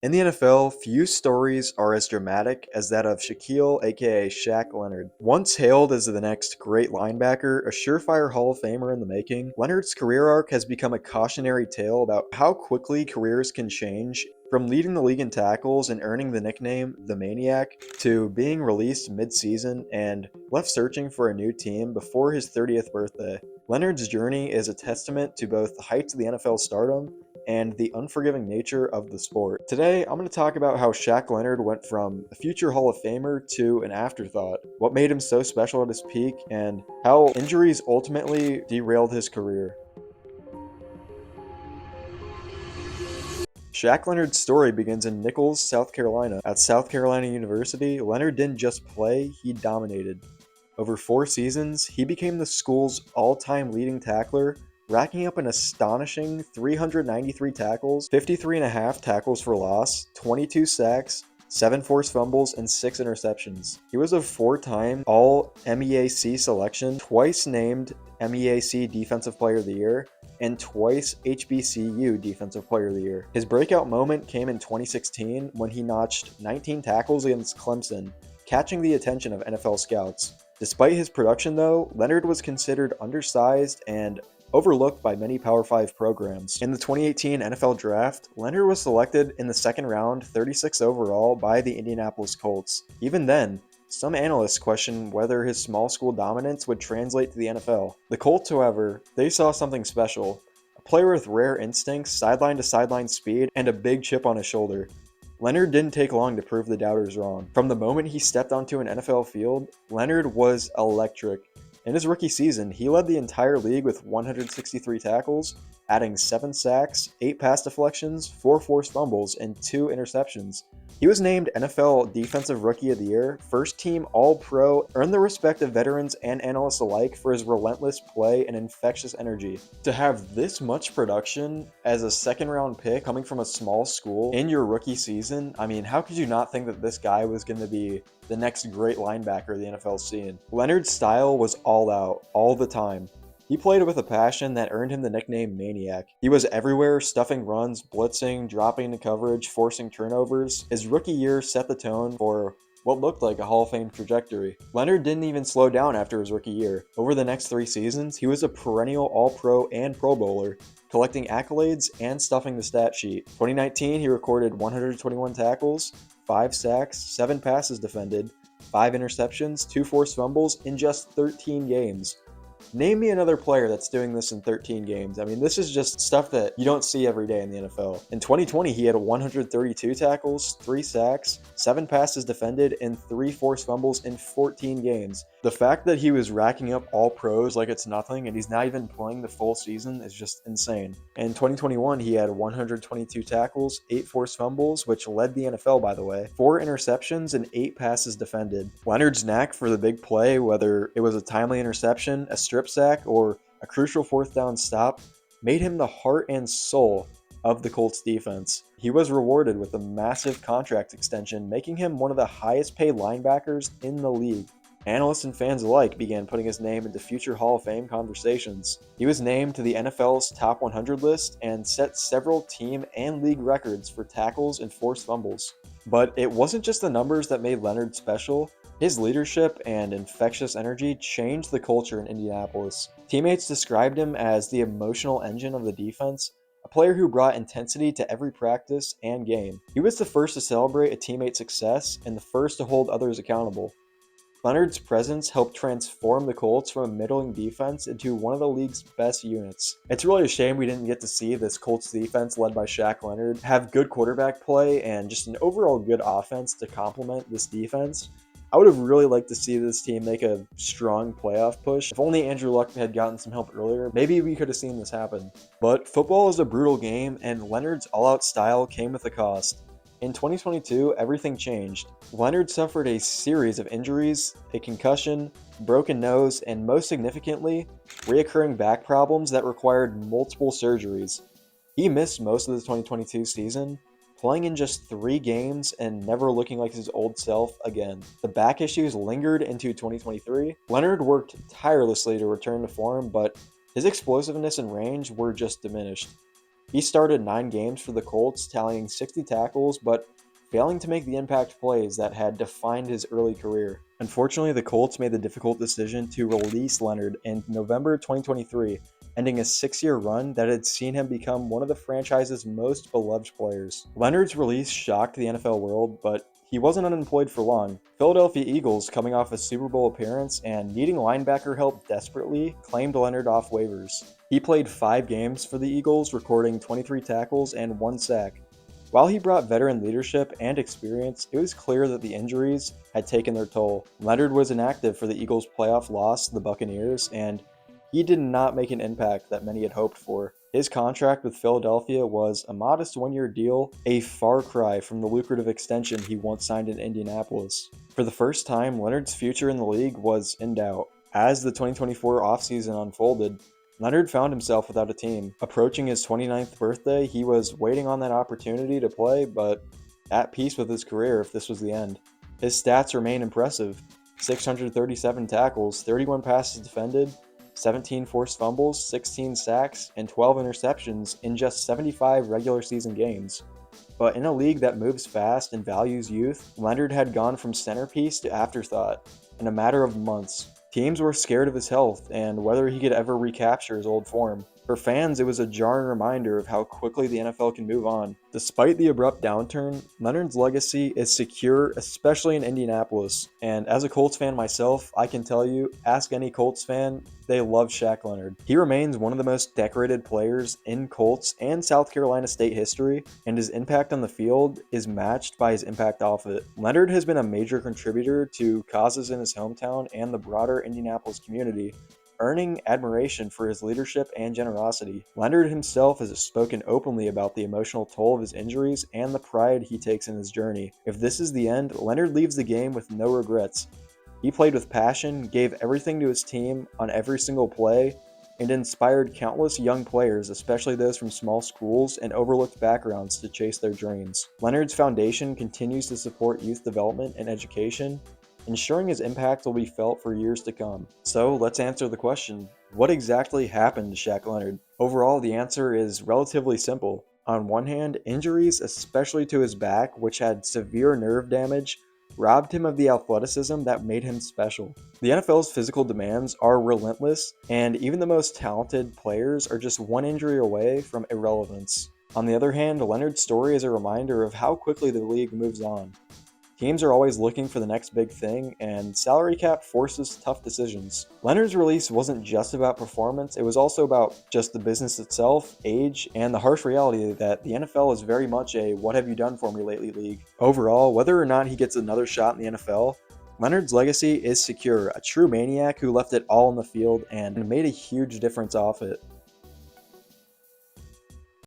In the NFL, few stories are as dramatic as that of Shaquille, aka Shaq Leonard. Once hailed as the next great linebacker, a surefire Hall of Famer in the making, Leonard's career arc has become a cautionary tale about how quickly careers can change. From leading the league in tackles and earning the nickname The Maniac, to being released mid-season and left searching for a new team before his 30th birthday. Leonard's journey is a testament to both the heights of the NFL stardom and the unforgiving nature of the sport. Today, I'm going to talk about how Shaq Leonard went from a future Hall of Famer to an afterthought, what made him so special at his peak, and how injuries ultimately derailed his career. Shaq Leonard's story begins in Nichols, South Carolina. At South Carolina University, Leonard didn't just play, he dominated. Over 4 seasons, he became the school's all-time leading tackler, racking up an astonishing 393 tackles, 53.5 tackles for loss, 22 sacks, 7 forced fumbles, and 6 interceptions. He was a 4-time All-MEAC selection, twice named MEAC Defensive Player of the Year, and twice HBCU Defensive Player of the Year. His breakout moment came in 2016 when he notched 19 tackles against Clemson, catching the attention of NFL scouts. Despite his production though, Leonard was considered undersized and overlooked by many Power 5 programs. In the 2018 NFL Draft, Leonard was selected in the second round, 36 overall, by the Indianapolis Colts. Even then, some analysts questioned whether his small school dominance would translate to the NFL. The Colts, however, they saw something special. A player with rare instincts, sideline to sideline speed, and a big chip on his shoulder. Leonard didn't take long to prove the doubters wrong. From the moment he stepped onto an NFL field, Leonard was electric. In his rookie season, he led the entire league with 163 tackles, adding 7 sacks, 8 pass deflections, 4 forced fumbles, and 2 interceptions. He was named NFL Defensive Rookie of the Year, first team All-Pro, earned the respect of veterans and analysts alike for his relentless play and infectious energy. To have this much production as a second-round pick coming from a small school in your rookie season, I mean, how could you not think that this guy was going to be the next great linebacker the NFL's seen? Leonard's style was all out, all the time. He played with a passion that earned him the nickname Maniac. He was everywhere, stuffing runs, blitzing, dropping into coverage, forcing turnovers. His rookie year set the tone for what looked like a Hall of Fame trajectory. Leonard didn't even slow down after his rookie year. Over the next 3 seasons, he was a perennial All-Pro and Pro Bowler, collecting accolades and stuffing the stat sheet. 2019, he recorded 121 tackles, 5 sacks, 7 passes defended, 5 interceptions, 2 forced fumbles in just 13 games. Name me another player that's doing this in 13 games. I mean, this is just stuff that you don't see every day in the NFL. In 2020, he had 132 tackles, 3 sacks, 7 passes defended, and 3 forced fumbles in 14 games. The fact that he was racking up all pros like it's nothing and he's not even playing the full season is just insane. In 2021, he had 122 tackles, 8 forced fumbles, which led the NFL by the way, 4 interceptions, and 8 passes defended. Leonard's knack for the big play, whether it was a timely interception, a strip sack, or a crucial 4th down stop, made him the heart and soul of the Colts defense. He was rewarded with a massive contract extension, making him one of the highest paid linebackers in the league. Analysts and fans alike began putting his name into future Hall of Fame conversations. He was named to the NFL's Top 100 list and set several team and league records for tackles and forced fumbles. But it wasn't just the numbers that made Leonard special. His leadership and infectious energy changed the culture in Indianapolis. Teammates described him as the emotional engine of the defense, a player who brought intensity to every practice and game. He was the first to celebrate a teammate's success and the first to hold others accountable. Leonard's presence helped transform the Colts from a middling defense into one of the league's best units. It's really a shame we didn't get to see this Colts defense led by Shaq Leonard have good quarterback play and just an overall good offense to complement this defense. I would have really liked to see this team make a strong playoff push. If only Andrew Luck had gotten some help earlier, maybe we could have seen this happen. But football is a brutal game, and Leonard's all-out style came with a cost. In 2022, everything changed. Leonard suffered a series of injuries, a concussion, broken nose, and most significantly, reoccurring back problems that required multiple surgeries. He missed most of the 2022 season, playing in just 3 games and never looking like his old self again. The back issues lingered into 2023. Leonard worked tirelessly to return to form, but his explosiveness and range were just diminished. He started 9 games for the Colts, tallying 60 tackles, but failing to make the impact plays that had defined his early career. Unfortunately, the Colts made the difficult decision to release Leonard in November 2023, ending a 6-year run that had seen him become one of the franchise's most beloved players. Leonard's release shocked the NFL world, but he wasn't unemployed for long. Philadelphia Eagles, coming off a Super Bowl appearance and needing linebacker help desperately, claimed Leonard off waivers. He played 5 games for the Eagles, recording 23 tackles and 1 sack. While he brought veteran leadership and experience, it was clear that the injuries had taken their toll. Leonard was inactive for the Eagles' playoff loss to the Buccaneers, and he did not make an impact that many had hoped for. His contract with Philadelphia was a modest 1-year deal, a far cry from the lucrative extension he once signed in Indianapolis. For the first time, Leonard's future in the league was in doubt. As the 2024 offseason unfolded, Leonard found himself without a team. Approaching his 29th birthday, he was waiting on that opportunity to play, but at peace with his career if this was the end. His stats remain impressive: 637 tackles, 31 passes defended, 17 forced fumbles, 16 sacks, and 12 interceptions in just 75 regular season games. But in a league that moves fast and values youth, Leonard had gone from centerpiece to afterthought in a matter of months. Teams were scared of his health and whether he could ever recapture his old form. For fans, it was a jarring reminder of how quickly the NFL can move on. Despite the abrupt downturn, Leonard's legacy is secure, especially in Indianapolis. And as a Colts fan myself, I can tell you, ask any Colts fan, they love Shaq Leonard. He remains one of the most decorated players in Colts and South Carolina State history, and his impact on the field is matched by his impact off it. Leonard has been a major contributor to causes in his hometown and the broader Indianapolis community, earning admiration for his leadership and generosity. Leonard himself has spoken openly about the emotional toll of his injuries and the pride he takes in his journey. If this is the end, Leonard leaves the game with no regrets. He played with passion, gave everything to his team on every single play, and inspired countless young players, especially those from small schools and overlooked backgrounds, to chase their dreams. Leonard's foundation continues to support youth development and education, ensuring his impact will be felt for years to come. So let's answer the question: what exactly happened to Shaq Leonard? Overall, the answer is relatively simple. On one hand, injuries, especially to his back, which had severe nerve damage, robbed him of the athleticism that made him special. The NFL's physical demands are relentless, and even the most talented players are just one injury away from irrelevance. On the other hand, Leonard's story is a reminder of how quickly the league moves on. Teams are always looking for the next big thing, and salary cap forces tough decisions. Leonard's release wasn't just about performance, it was also about just the business itself, age, and the harsh reality that the NFL is very much a what have you done for me lately league. Overall, whether or not he gets another shot in the NFL, Leonard's legacy is secure, a true maniac who left it all on the field and made a huge difference off it.